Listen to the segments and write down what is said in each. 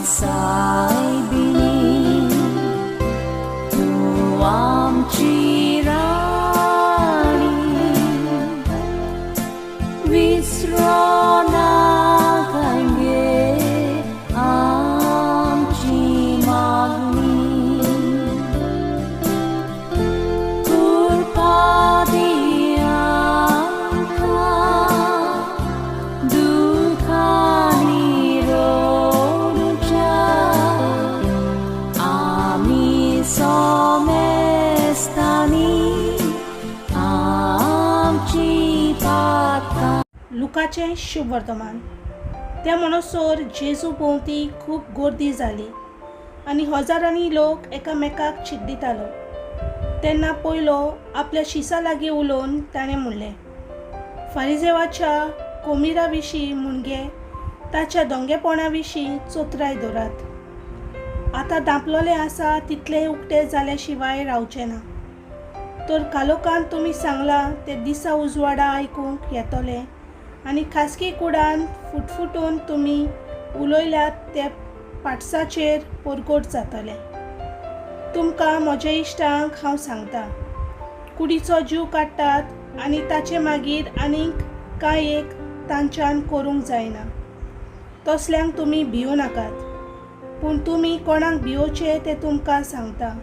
साहेबिनी तू आमची राणी विसरो नाका गे आमची मागणी कृपा दी आमकां दुखांनी रोडच्या आमी सोमेस्तानी आमची पातकां. लुकाचें शुभ वर्तमान. त्या म्हणसर जेजू भोंवती खूब गर्दी जाली आनी हजारांनी लोक एकामेकाक चिड्डितालो. तेन्ना पयलो आपल्या शिसा लागीं उलोवन ताणें म्हणलें, फारिजेवाच्या कोमिरा विशीं मुणगे ताच्या दोंगेपणा विशीं चोत्राय धरात. आतां धांपलोले आसा तितले उक्ते जाल्या शिवाय रावचे ना. तर कालोखान तुमी सांगलां ते दिसा उजवाडा आयकूंक येतले आनी खासगी कुडान फुटफुटून तुमी उलयल्यात ते पाटसाचेर परगट जातले. तुमकां म्हज्या इश्टांक हांव सांगतां, कुडीचो जीव काडटात आनी ताचे मागीर आनीक कांय एक तांच्यान करूंक जायना. तसल्यांक तुमी भिवू नाकात. पूण तुमी कोणाक भिवोवचें तें तुमकां सांगता.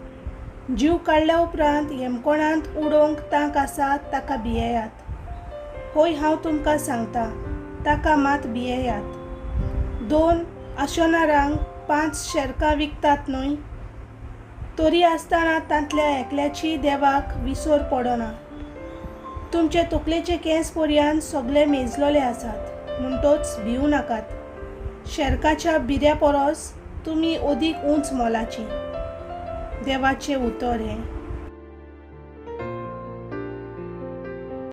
जीव काडल्या उपरांत हेमकोणांत उडोवंक तांक आसा ताका भियेयात. होय हांव तुमकां सांगतां, ताका मात भियेयात. 2 आशोनारांक 5 शेरकां विकतात न्हय, तरी आसतना तांतल्या एकल्याची देवाक विसर पडना. तुमचे तकलेचे केंस पर्यंत सगळे मेजलोले आसात म्हणटच भिवू नाकात. शेरकाच्या बिऱ्या परस तुमी अदीक उंच मोलाची. देवाचें उतर हें.